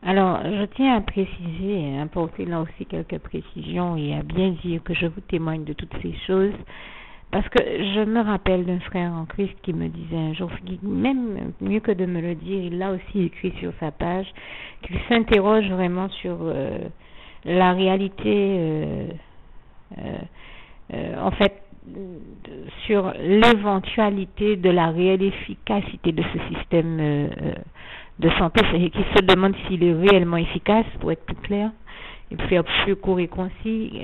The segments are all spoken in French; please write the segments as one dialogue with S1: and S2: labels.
S1: Alors, je tiens à préciser, à apporter là aussi quelques précisions et à bien dire que je vous témoigne de toutes ces choses, parce que je me rappelle d'un frère en Christ qui me disait un jour, même mieux que de me le dire, il l'a aussi écrit sur sa page, qu'il s'interroge vraiment sur la réalité, en fait, sur l'éventualité de la réelle efficacité de ce système de santé, et qui se demande s'il est réellement efficace, pour être plus clair, et pour faire plus court et concis,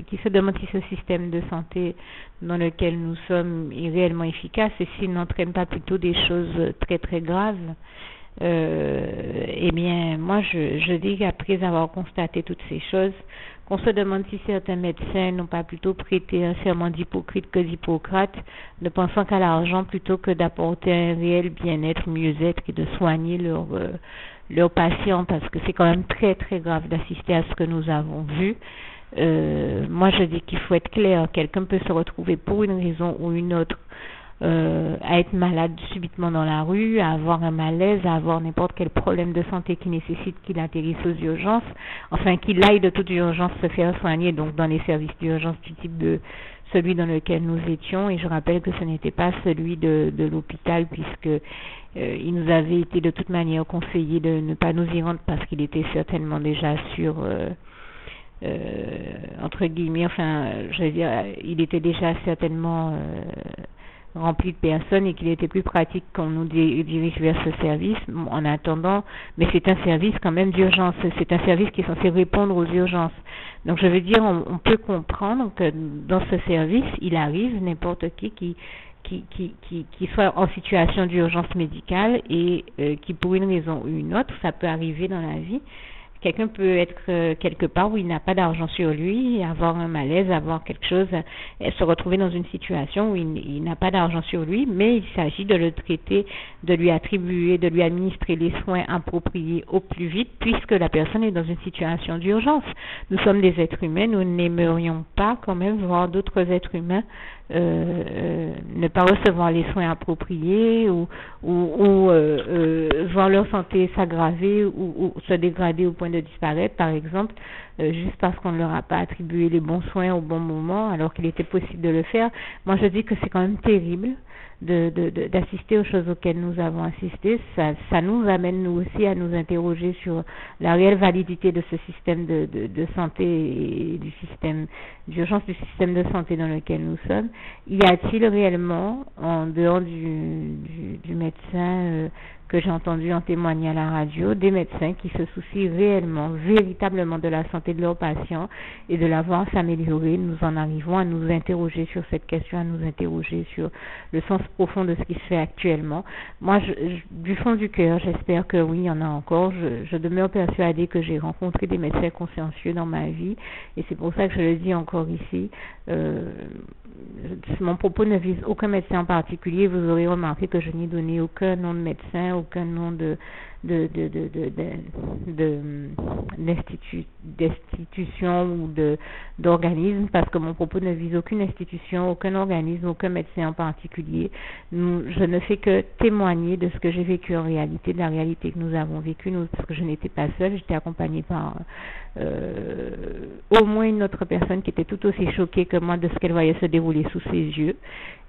S1: qui se demande si ce système de santé dans lequel nous sommes est réellement efficace et s'il n'entraîne pas plutôt des choses très très graves. Eh bien, moi, je dis qu'après avoir constaté toutes ces choses, qu'on se demande si certains médecins n'ont pas plutôt prêté un serment d'hypocrite que d'Hippocrate, ne pensant qu'à l'argent plutôt que d'apporter un réel bien-être, mieux-être et de soigner leurs patients, parce que c'est quand même très très grave d'assister à ce que nous avons vu. Moi, je dis qu'il faut être clair. Quelqu'un peut se retrouver pour une raison ou une autre à être malade subitement dans la rue, à avoir un malaise, à avoir n'importe quel problème de santé qui nécessite qu'il atterrisse aux urgences, enfin qu'il aille de toute urgence se faire soigner, donc dans les services d'urgence du type de celui dans lequel nous étions. Et je rappelle que ce n'était pas celui de l'hôpital, puisque il nous avait été de toute manière conseillé de ne pas nous y rendre parce qu'il était certainement déjà sur entre guillemets, enfin je veux dire, il était déjà certainement rempli de personnes et qu'il était plus pratique qu'on nous dirige vers ce service en attendant, mais c'est un service quand même d'urgence, c'est un service qui est censé répondre aux urgences. Donc je veux dire, on peut comprendre que dans ce service, il arrive n'importe qui soit en situation d'urgence médicale et qui pour une raison ou une autre, ça peut arriver dans la vie. Quelqu'un peut être quelque part où il n'a pas d'argent sur lui, avoir un malaise, avoir quelque chose, se retrouver dans une situation où il n'a pas d'argent sur lui, mais il s'agit de le traiter, de lui attribuer, de lui administrer les soins appropriés au plus vite, puisque la personne est dans une situation d'urgence. Nous sommes des êtres humains, nous n'aimerions pas quand même voir d'autres êtres humains ne pas recevoir les soins appropriés ou voir leur santé s'aggraver ou se dégrader au point de disparaître, par exemple, juste parce qu'on ne leur a pas attribué les bons soins au bon moment alors qu'il était possible de le faire. Moi, je dis que c'est quand même terrible d'assister aux choses auxquelles nous avons assisté. Ça nous amène nous aussi à nous interroger sur la réelle validité de ce système de santé et du système d'urgence, du système de santé dans lequel nous sommes. Y a-t-il réellement, en dehors du médecin que j'ai entendu en témoigner à la radio, des médecins qui se soucient réellement, véritablement de la santé de leurs patients et de la voir s'améliorer? Nous en arrivons à nous interroger sur cette question, à nous interroger sur le sens profond de ce qui se fait actuellement. Moi, du fond du cœur, j'espère que oui, il y en a encore. Je demeure persuadée que j'ai rencontré des médecins consciencieux dans ma vie et c'est pour ça que je le dis encore ici. Mon propos ne vise aucun médecin en particulier. Vous aurez remarqué que je n'ai donné aucun nom de médecin, aucun nom d'institution ou d'organisme, parce que mon propos ne vise aucune institution, aucun organisme, aucun médecin en particulier. Je ne fais que témoigner de ce que j'ai vécu en réalité, de la réalité que nous avons vécue, parce que je n'étais pas seule, j'étais accompagnée par au moins une autre personne qui était tout aussi choquée que moi de ce qu'elle voyait se dérouler sous ses yeux,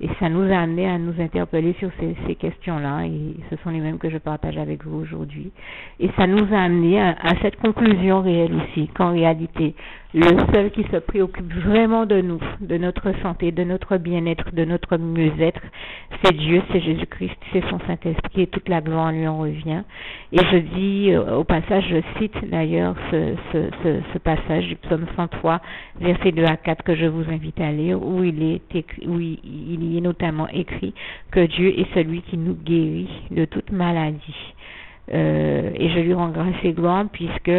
S1: et ça nous a amené à nous interpeller sur ces questions-là, et ce sont les mêmes que je partage avec vous aujourd'hui, et ça nous a amené à cette conclusion réelle aussi, qu'en réalité, le seul qui se préoccupe vraiment de nous, de notre santé, de notre bien-être, de notre mieux-être, c'est Dieu, c'est Jésus-Christ, c'est son Saint-Esprit, et toute la gloire lui en revient. Et je dis, au passage, je cite d'ailleurs ce passage du psaume 103, versets 2 à 4, que je vous invite à lire, où il y est notamment écrit que Dieu est celui qui nous guérit de toute maladie. Et je lui rends grâce et gloire, puisque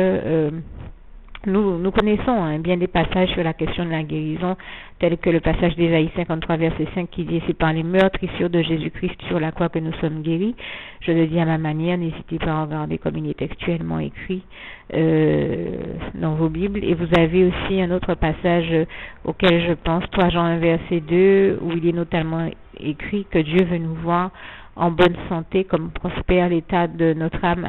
S1: nous connaissons bien des passages sur la question de la guérison, tel que le passage d'Ésaïe 53, verset 5, qui dit « C'est par les meurtrissures de Jésus-Christ sur la croix que nous sommes guéris ». Je le dis à ma manière, n'hésitez pas à regarder comme il est textuellement écrit dans vos Bibles. Et vous avez aussi un autre passage auquel je pense, 3 Jean 1, verset 2, où il est notamment écrit que Dieu veut nous voir en bonne santé, comme prospère l'état de notre âme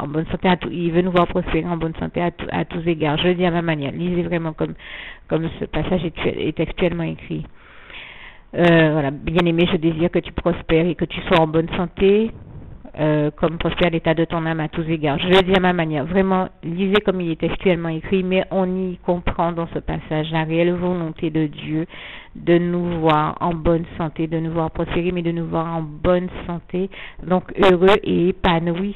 S1: en bonne santé, il veut nous voir prospérer en bonne santé à tous égards. Je le dis à ma manière. Lisez vraiment comme ce passage est textuellement écrit. Voilà, bien-aimé, je désire que tu prospères et que tu sois en bonne santé, comme prospère l'état de ton âme à tous égards. Je le dis à ma manière. Vraiment, lisez comme il est textuellement écrit, mais on y comprend dans ce passage la réelle volonté de Dieu de nous voir en bonne santé, de nous voir prospérer, mais de nous voir en bonne santé, donc heureux et épanoui.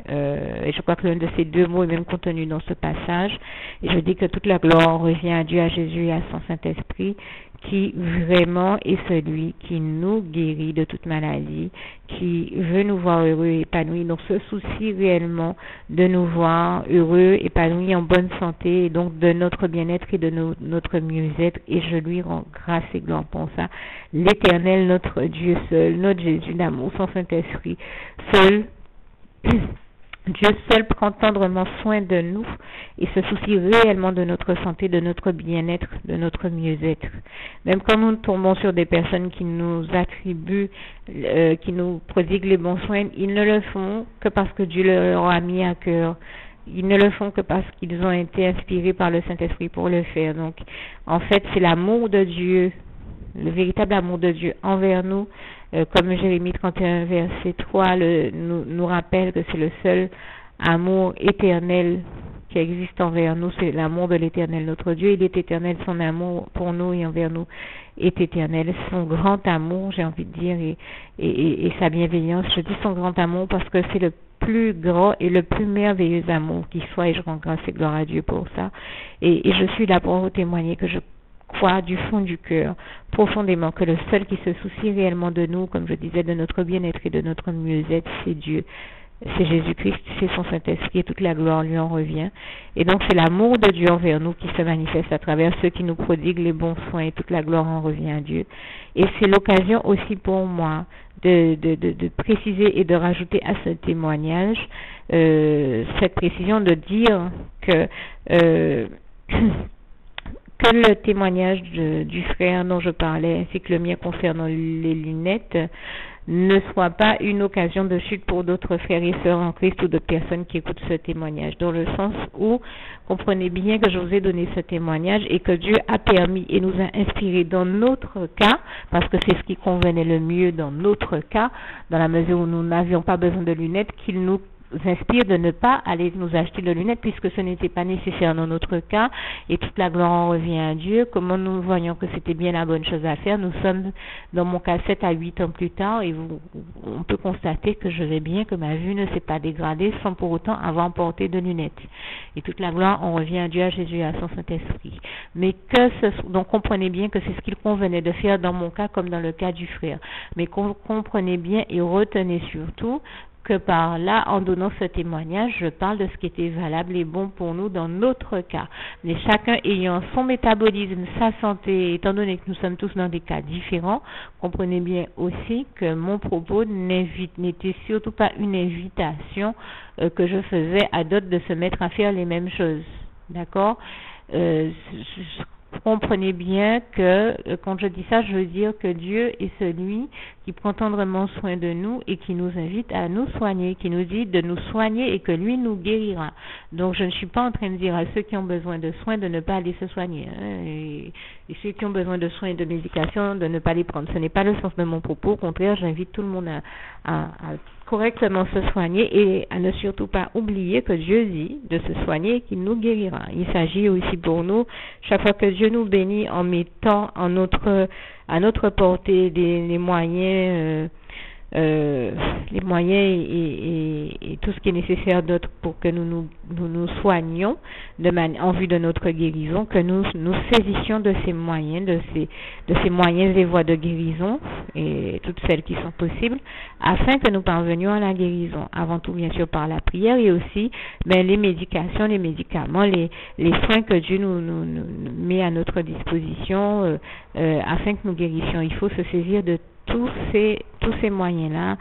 S1: Et je crois que l'un de ces deux mots est même contenu dans ce passage. Et je dis que toute la gloire revient à Dieu, à Jésus et à son Saint-Esprit, qui vraiment est celui qui nous guérit de toute maladie, qui veut nous voir heureux et épanouis, donc se soucie réellement de nous voir heureux, épanouis, en bonne santé, et donc de notre bien-être et de notre mieux-être, et je lui rends grâce et gloire pour ça. L'Éternel, notre Dieu seul, notre Jésus d'amour, son Saint-Esprit, seul, Dieu seul prend tendrement soin de nous et se soucie réellement de notre santé, de notre bien-être, de notre mieux-être. Même quand nous tombons sur des personnes qui nous attribuent, qui nous prodiguent les bons soins, ils ne le font que parce que Dieu leur a mis à cœur. Ils ne le font que parce qu'ils ont été inspirés par le Saint-Esprit pour le faire. Donc, en fait, c'est l'amour de Dieu, le véritable amour de Dieu envers nous, comme Jérémie 31, verset 3 nous rappelle que c'est le seul amour éternel qui existe envers nous, c'est l'amour de l'Éternel, notre Dieu. Il est éternel, son amour pour nous et envers nous est éternel. Son grand amour, j'ai envie de dire, et sa bienveillance. Je dis son grand amour parce que c'est le plus grand et le plus merveilleux amour qui soit, et je rends grâce et gloire à Dieu pour ça. Et je suis là pour vous témoigner que je crois du fond du cœur, profondément, que le seul qui se soucie réellement de nous, comme je disais, de notre bien-être et de notre mieux-être, c'est Dieu. C'est Jésus-Christ, c'est son Saint-Esprit, et toute la gloire lui en revient. Et donc c'est l'amour de Dieu envers nous qui se manifeste à travers ceux qui nous prodiguent les bons soins, et toute la gloire en revient à Dieu. Et c'est l'occasion aussi pour moi de préciser et de rajouter à ce témoignage cette précision de dire que que le témoignage du frère dont je parlais, ainsi que le mien concernant les lunettes, ne soit pas une occasion de chute pour d'autres frères et sœurs en Christ ou d'autres personnes qui écoutent ce témoignage, dans le sens où, comprenez bien que je vous ai donné ce témoignage et que Dieu a permis et nous a inspiré dans notre cas, parce que c'est ce qui convenait le mieux dans notre cas, dans la mesure où nous n'avions pas besoin de lunettes, qu'il nous inspire de ne pas aller nous acheter de lunettes puisque ce n'était pas nécessaire dans notre cas, et toute la gloire en revient à Dieu. Comment nous voyons que c'était bien la bonne chose à faire, nous sommes dans mon cas 7 à 8 ans plus tard, et on peut constater que je vais bien, que ma vue ne s'est pas dégradée sans pour autant avoir porté de lunettes, et toute la gloire en revient à Dieu, à Jésus et à son Saint-Esprit. Mais donc comprenez bien que c'est ce qu'il convenait de faire dans mon cas comme dans le cas du frère, mais comprenez bien et retenez surtout que par là, en donnant ce témoignage, je parle de ce qui était valable et bon pour nous dans notre cas. Mais chacun ayant son métabolisme, sa santé, étant donné que nous sommes tous dans des cas différents, comprenez bien aussi que mon propos n'était surtout pas une invitation que je faisais à d'autres de se mettre à faire les mêmes choses. D'accord ? Comprenez bien que quand je dis ça, je veux dire que Dieu est celui qui prend tendrement soin de nous et qui nous invite à nous soigner, qui nous dit de nous soigner et que lui nous guérira. Donc je ne suis pas en train de dire à ceux qui ont besoin de soins de ne pas aller se soigner, et ceux qui ont besoin de soins et de médication de ne pas les prendre. Ce n'est pas le sens de mon propos. Au contraire, j'invite tout le monde à correctement se soigner et à ne surtout pas oublier que Dieu dit de se soigner et qu'il nous guérira. Il s'agit aussi pour nous, chaque fois que Dieu nous bénit en mettant à notre portée les moyens et tout ce qui est nécessaire d'autre pour que nous soignions en vue de notre guérison, que nous saisissions de ces moyens, de ces moyens et voies de guérison, et toutes celles qui sont possibles, afin que nous parvenions à la guérison. Avant tout, bien sûr, par la prière, et aussi les médications, les médicaments, les soins que Dieu nous met à notre disposition, afin que nous guérissions. Il faut se saisir de tous ces moyens-là,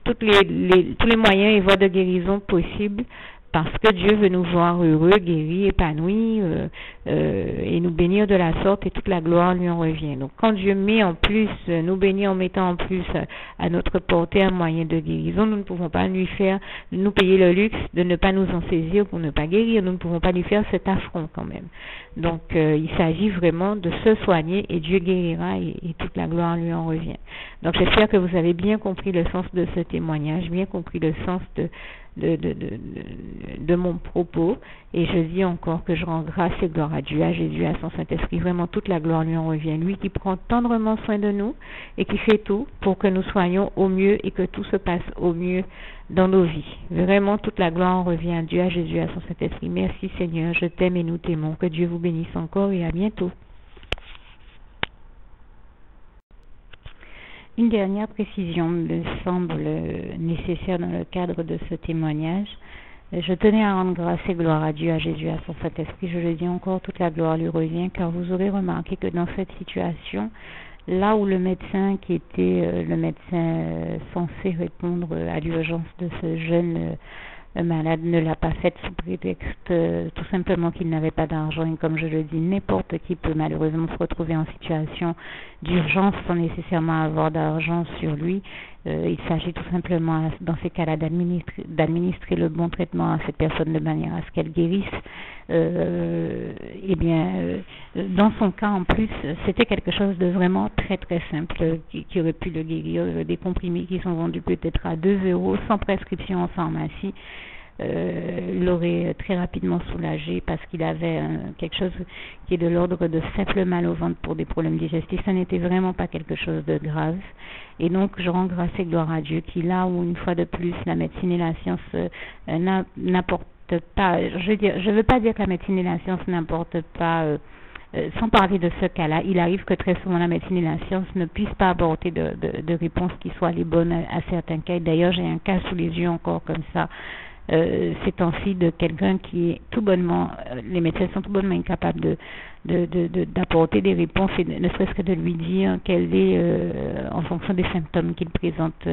S1: tous les moyens et voies de guérison possibles parce que Dieu veut nous voir heureux, guéris, épanouis et nous bénir de la sorte et toute la gloire lui en revient. Donc quand Dieu met en plus, nous bénit en mettant en plus à notre portée un moyen de guérison, nous ne pouvons pas nous payer le luxe de ne pas nous en saisir pour ne pas guérir, nous ne pouvons pas lui faire cet affront quand même. Donc il s'agit vraiment de se soigner et Dieu guérira et toute la gloire lui en revient. Donc j'espère que vous avez bien compris le sens de ce témoignage, bien compris le sens de mon propos, et je dis encore que je rends grâce et gloire à Dieu, à Jésus, à son Saint-Esprit. Vraiment toute la gloire lui en revient, lui qui prend tendrement soin de nous et qui fait tout pour que nous soyons au mieux et que tout se passe au mieux dans nos vies. Vraiment toute la gloire en revient à Dieu, à Jésus, à son Saint-Esprit. Merci Seigneur, je t'aime et nous t'aimons. Que Dieu vous bénisse encore et à bientôt. Une dernière précision me semble nécessaire dans le cadre de ce témoignage. Je tenais à rendre grâce et gloire à Dieu, à Jésus, à son Saint-Esprit. Je le dis encore, toute la gloire lui revient, car vous aurez remarqué que dans cette situation, là où le médecin qui était le médecin censé répondre à l'urgence de ce jeune malade ne l'a pas fait sous prétexte tout simplement qu'il n'avait pas d'argent, et comme je le dis, n'importe qui peut malheureusement se retrouver en situation d'urgence sans nécessairement avoir d'argent sur lui. Il s'agit tout simplement dans ces cas-là d'administrer le bon traitement à cette personne de manière à ce qu'elle guérisse. Dans son cas en plus, c'était quelque chose de vraiment très très simple qui aurait pu le guérir. Des comprimés qui sont vendus peut-être à 2 € sans prescription en pharmacie. L'aurait très rapidement soulagé parce qu'il avait quelque chose qui est de l'ordre de simple mal au ventre pour des problèmes digestifs. Ça n'était vraiment pas quelque chose de grave. Et donc, je rends grâce et gloire à Dieu qui, là où une fois de plus, la médecine et la science n'apportent pas, je veux pas dire que la médecine et la science n'apportent pas, sans parler de ce cas-là, il arrive que très souvent la médecine et la science ne puissent pas apporter de réponses qui soient les bonnes à certains cas. Et d'ailleurs, j'ai un cas sous les yeux encore comme ça, ces temps-ci, de quelqu'un qui est tout bonnement, les médecins sont tout bonnement incapables d'apporter des réponses, et ne serait-ce que de lui dire quelle est, en fonction des symptômes qu'il présente,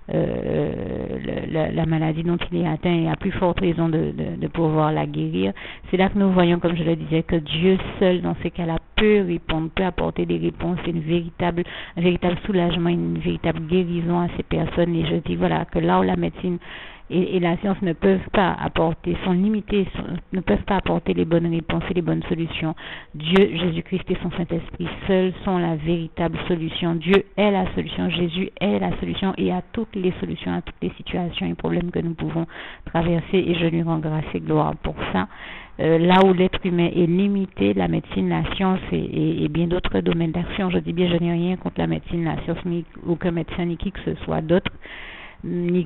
S1: la maladie dont il est atteint, et à plus forte raison de pouvoir la guérir. C'est là que nous voyons, comme je le disais, que Dieu seul, dans ces cas-là, peut répondre, peut apporter des réponses, un véritable soulagement, une véritable guérison à ces personnes. Et je dis, voilà, que là où la médecine et la science ne peuvent pas apporter, sont limitées, ne peuvent pas apporter les bonnes réponses et les bonnes solutions, Dieu, Jésus-Christ et son Saint-Esprit seuls sont la véritable solution. Dieu est la solution, Jésus est la solution, et à toutes les solutions, à toutes les situations et problèmes que nous pouvons traverser, et je lui rends grâce et gloire pour ça. Là où l'être humain est limité, la médecine, la science et bien d'autres domaines d'action, je dis bien, je n'ai rien contre la médecine, la science, ni aucun médecin, ni qui que ce soit d'autre, ni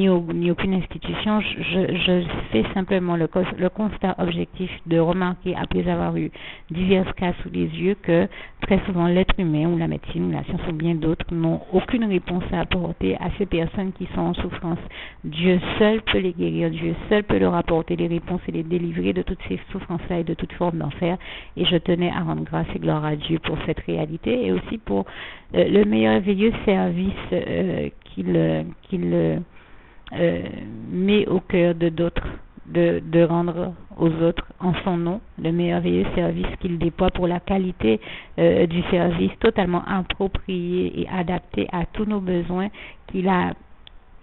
S1: aucune institution. Je fais simplement le constat objectif de remarquer, après avoir eu divers cas sous les yeux, que très souvent l'être humain ou la médecine ou la science ou bien d'autres n'ont aucune réponse à apporter à ces personnes qui sont en souffrance. Dieu seul peut les guérir, Dieu seul peut leur apporter les réponses et les délivrer de toutes ces souffrances-là et de toute forme d'enfer. Et je tenais à rendre grâce et gloire à Dieu pour cette réalité, et aussi pour le merveilleux service qu'il met au cœur de d'autres, de rendre aux autres en son nom, le merveilleux service qu'il déploie pour la qualité du service totalement approprié et adapté à tous nos besoins qu'il a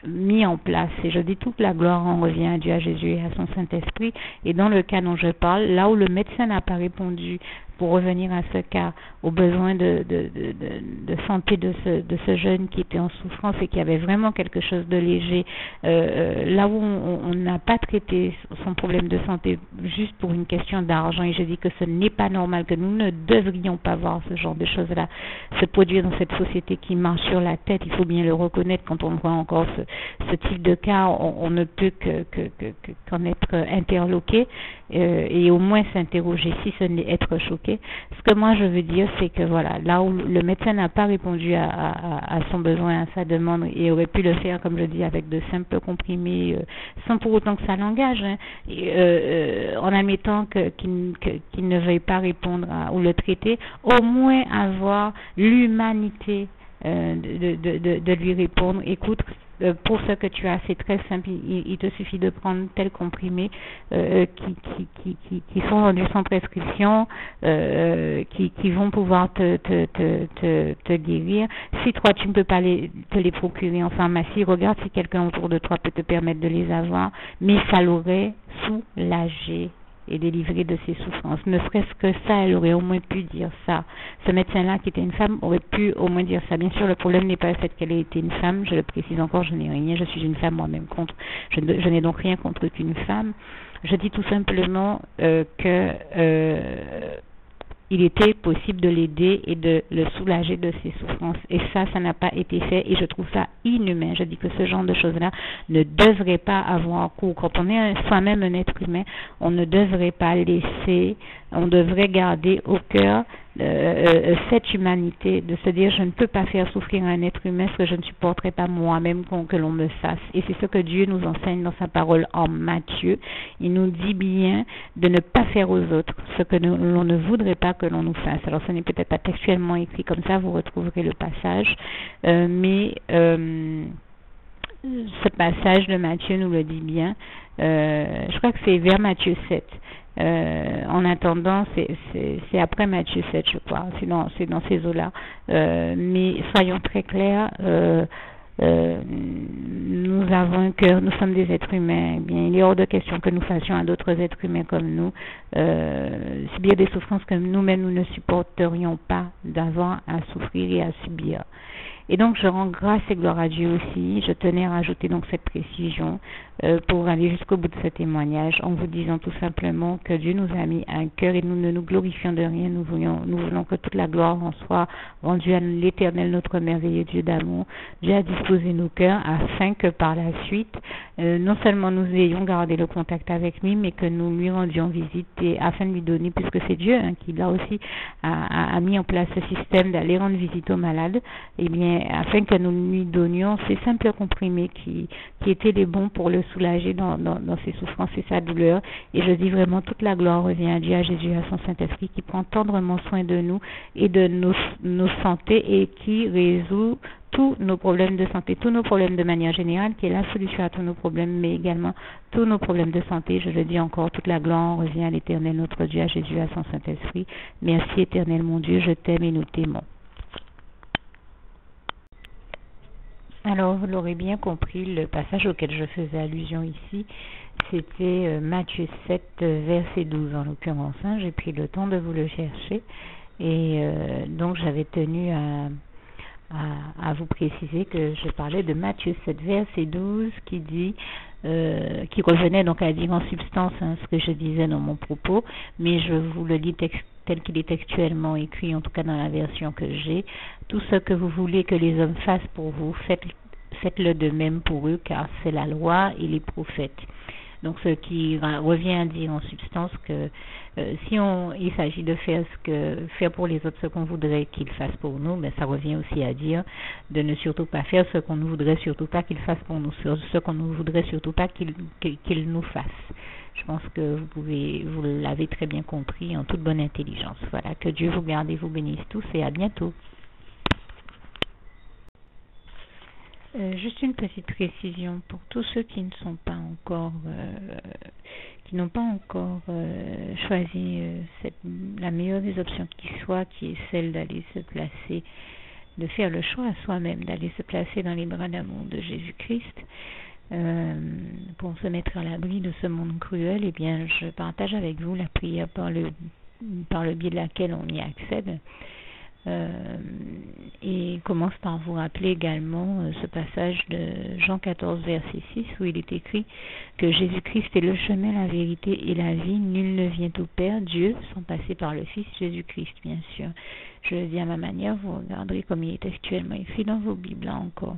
S1: mis en place. Et je dis, toute la gloire en revient à Dieu, à Jésus et à son Saint-Esprit. Et dans le cas dont je parle, là où le médecin n'a pas répondu, pour revenir à ce cas, aux besoins de santé de ce jeune qui était en souffrance et qui avait vraiment quelque chose de léger, là où on n'a pas traité son problème de santé juste pour une question d'argent, et je dis que ce n'est pas normal, que nous ne devrions pas voir ce genre de choses-là se produire dans cette société qui marche sur la tête. Il faut bien le reconnaître. Quand on voit encore ce type de cas, on ne peut qu'en être interloqué, et au moins s'interroger, si ce n'est être choqué. Ce que moi je veux dire, c'est que voilà, là où le médecin n'a pas répondu à son besoin, à sa demande, et aurait pu le faire, comme je dis, avec de simples comprimés, sans pour autant que ça l'engage, en admettant qu'il ne veuille pas répondre ou le traiter, au moins avoir l'humanité de lui répondre: écoute, pour ce que tu as, c'est très simple. Il te suffit de prendre tel comprimé qui sont vendus sans prescription, qui vont pouvoir te guérir. Si toi, tu ne peux pas te les procurer en pharmacie, regarde si quelqu'un autour de toi peut te permettre de les avoir, mais ça l'aurait soulagé et délivré de ses souffrances. Ne serait-ce que ça, elle aurait au moins pu dire ça. Ce médecin-là, qui était une femme, aurait pu au moins dire ça. Bien sûr, le problème n'est pas le fait qu'elle ait été une femme, je le précise encore, je n'ai rien, je suis une femme moi-même je n'ai donc rien contre qu'une femme. Je dis tout simplement que il était possible de l'aider et de le soulager de ses souffrances. Et ça n'a pas été fait et je trouve ça inhumain. Je dis que ce genre de choses-là ne devrait pas avoir cours. Quand on est soi-même un être humain, on ne devrait pas laisser, on devrait garder au cœur cette humanité, de se dire je ne peux pas faire souffrir un être humain ce que je ne supporterai pas moi-même que l'on me fasse. Et c'est ce que Dieu nous enseigne dans sa parole en Matthieu. Il nous dit bien de ne pas faire aux autres ce que l'on ne voudrait pas que l'on nous fasse. Alors ce n'est peut-être pas textuellement écrit comme ça, vous retrouverez le passage, mais ce passage de Matthieu nous le dit bien. Je crois que c'est vers Matthieu 7. En attendant, c'est après Matthieu 7, je crois. C'est dans ces eaux-là. Mais soyons très clairs. Nous avons un cœur, nous sommes des êtres humains. Eh bien, il est hors de question que nous fassions à d'autres êtres humains comme nous subir des souffrances que nous-mêmes nous ne supporterions pas d'avoir à souffrir et à subir. Et donc, je rends grâce et gloire à Dieu aussi. Je tenais à rajouter donc cette précision pour aller jusqu'au bout de ce témoignage en vous disant tout simplement que Dieu nous a mis un cœur et nous ne nous glorifions de rien. Nous voulons que toute la gloire en soit rendue à l'Éternel, notre merveilleux Dieu d'amour. Dieu a disposé nos cœurs afin que par la suite, non seulement nous ayons gardé le contact avec lui, mais que nous lui rendions visite et afin de lui donner, puisque c'est Dieu qui là aussi a mis en place ce système d'aller rendre visite aux malades, et bien afin que nous lui donnions ces simples comprimés qui étaient les bons pour le soulager dans ses souffrances et sa douleur. Et je dis vraiment toute la gloire revient à Dieu, à Jésus, à son Saint-Esprit qui prend tendrement soin de nous et de nos santé et qui résout tous nos problèmes de santé, tous nos problèmes de manière générale, qui est la solution à tous nos problèmes, mais également tous nos problèmes de santé. Je le dis encore, toute la gloire revient à l'Éternel, notre Dieu, à Jésus, à son Saint-Esprit. Merci Éternel, mon Dieu, je t'aime et nous t'aimons. Alors, vous l'aurez bien compris, le passage auquel je faisais allusion ici, c'était Matthieu 7, verset 12 en l'occurrence. J'ai pris le temps de vous le chercher et donc j'avais tenu à vous préciser que je parlais de Matthieu 7, verset 12 qui dit, qui revenait donc à dire en substance ce que je disais dans mon propos, mais je vous le lis tel qu'il est textuellement écrit, en tout cas dans la version que j'ai. Tout ce que vous voulez que les hommes fassent pour vous, faites-le de même pour eux, car c'est la loi et les prophètes. Donc ce qui revient à dire en substance que il s'agit de faire pour les autres ce qu'on voudrait qu'ils fassent pour nous, mais ça revient aussi à dire de ne surtout pas faire ce qu'on ne voudrait surtout pas qu'ils fassent pour nous, ce qu'on ne voudrait surtout pas qu'ils nous fassent. Je pense que vous l'avez très bien compris en toute bonne intelligence. Voilà, que Dieu vous garde et vous bénisse tous et à bientôt. Juste une petite précision pour tous ceux qui ne sont pas encore, qui n'ont pas encore choisi la meilleure des options qui soit, qui est celle d'aller se placer, de faire le choix à soi-même, d'aller se placer dans les bras d'amour de Jésus-Christ, pour se mettre à l'abri de ce monde cruel. Eh bien, je partage avec vous la prière par le biais de laquelle on y accède. Et commence par vous rappeler également ce passage de Jean 14 verset 6 où il est écrit que Jésus-Christ est le chemin, la vérité et la vie. Nul ne vient au Père, Dieu, sans passer par le Fils Jésus-Christ, bien sûr. Je le dis à ma manière, vous regarderez comme il est textuellement écrit dans vos Bibles là encore.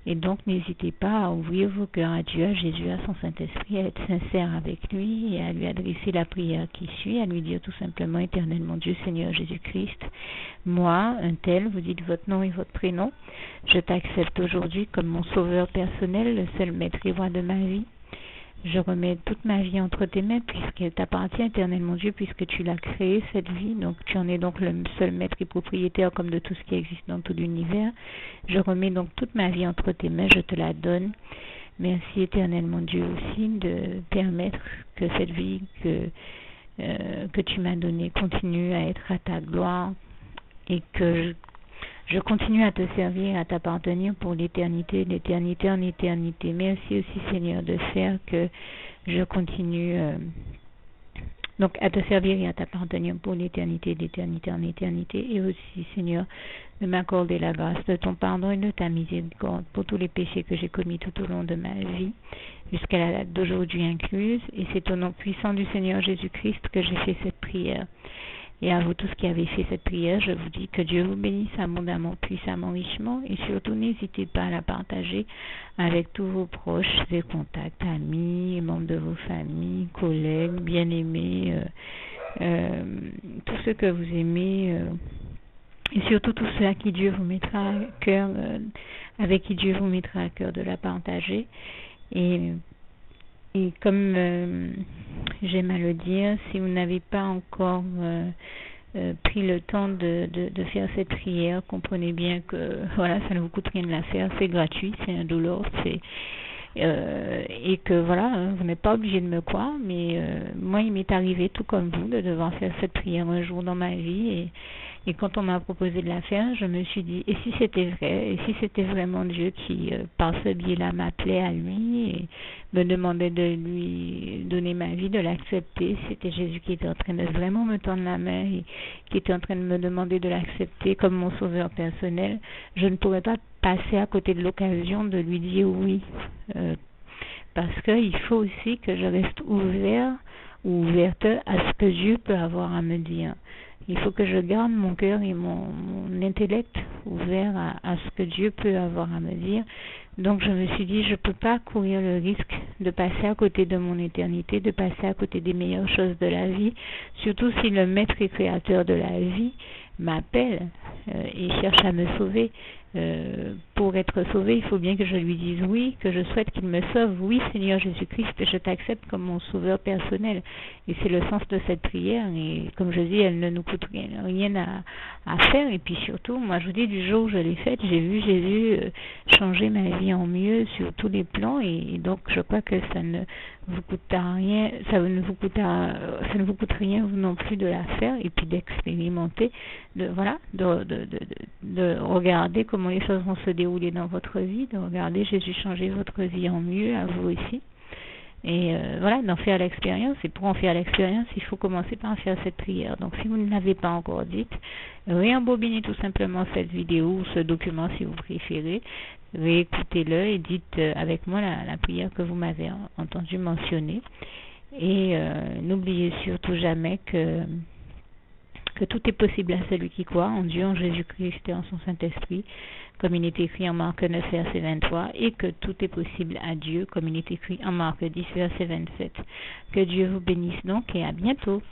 S1: Et donc, n'hésitez pas à ouvrir vos cœurs à Dieu, à Jésus, à son Saint-Esprit, à être sincère avec lui et à lui adresser la prière qui suit, à lui dire tout simplement, Éternel mon Dieu, Seigneur Jésus-Christ, moi, un tel, vous dites votre nom et votre prénom, je t'accepte aujourd'hui comme mon sauveur personnel, le seul maître et roi de ma vie. Je remets toute ma vie entre tes mains puisqu'elle t'appartient, éternel mon Dieu, puisque tu l'as créée, cette vie. Donc tu en es donc le seul maître et propriétaire comme de tout ce qui existe dans tout l'univers. Je remets donc toute ma vie entre tes mains, je te la donne. Merci, éternel mon Dieu, aussi de permettre que cette vie que tu m'as donnée continue à être à ta gloire et que je continue à te servir, à t'appartenir pour l'éternité, d'éternité en éternité. Merci aussi, Seigneur, de faire que je continue donc à te servir et à t'appartenir pour l'éternité, d'éternité en éternité. Et aussi, Seigneur, de m'accorder la grâce de ton pardon et de ta miséricorde pour tous les péchés que j'ai commis tout au long de ma vie, jusqu'à la date d'aujourd'hui incluse. Et c'est au nom puissant du Seigneur Jésus-Christ que j'ai fait cette prière. Et à vous tous qui avez fait cette prière, je vous dis que Dieu vous bénisse abondamment, puissamment, richement, et surtout n'hésitez pas à la partager avec tous vos proches et contacts, amis, membres de vos familles, collègues, bien-aimés, tous ceux que vous aimez, et surtout tous ceux à qui Dieu vous mettra à cœur, avec qui Dieu vous mettra à cœur de la partager. Et comme j'aime à le dire, si vous n'avez pas encore pris le temps de faire cette prière, comprenez bien que voilà, ça ne vous coûte rien de la faire, c'est gratuit, c'est indolore, et que voilà, vous n'êtes pas obligé de me croire, mais moi il m'est arrivé tout comme vous de devoir faire cette prière un jour dans ma vie, et quand on m'a proposé de la faire, je me suis dit, et si c'était vrai, et si c'était vraiment Dieu qui, par ce biais-là, m'appelait à lui et me demandait de lui donner ma vie, de l'accepter, c'était Jésus qui était en train de vraiment me tendre la main et qui était en train de me demander de l'accepter comme mon sauveur personnel, je ne pourrais pas passer à côté de l'occasion de lui dire oui, parce qu'il faut aussi que je reste ouvert ou ouverte à ce que Dieu peut avoir à me dire. Il faut que je garde mon cœur et mon intellect ouvert à ce que Dieu peut avoir à me dire. Donc je me suis dit, je ne peux pas courir le risque de passer à côté de mon éternité, de passer à côté des meilleures choses de la vie, surtout si le maître et créateur de la vie m'appelle et cherche à me sauver. Pour être sauvé, il faut bien que je lui dise oui, que je souhaite qu'il me sauve. Oui, Seigneur Jésus-Christ, je t'accepte comme mon sauveur personnel. Et c'est le sens de cette prière. Et comme je dis, elle ne nous coûte rien à faire. Et puis surtout, moi je vous dis, du jour où je l'ai faite, j'ai vu Jésus changer ma vie en mieux sur tous les plans. Et donc je crois que ça ne vous coûtera rien, ça ne vous coûte rien vous non plus de la faire et puis d'expérimenter, de regarder comment les choses vont se dérouler dans votre vie, de regarder Jésus changer votre vie en mieux, à vous aussi. Et d'en faire l'expérience. Et pour en faire l'expérience, il faut commencer par faire cette prière. Donc si vous ne l'avez pas encore dite, réembobinez tout simplement cette vidéo ou ce document si vous préférez. Réécoutez-le et dites avec moi la prière que vous m'avez entendu mentionner. Et n'oubliez surtout jamais que tout est possible à celui qui croit en Dieu, en Jésus-Christ et en son Saint-Esprit, comme il est écrit en Marc 9, verset 23, et que tout est possible à Dieu, comme il est écrit en Marc 10, verset 27. Que Dieu vous bénisse donc et à bientôt.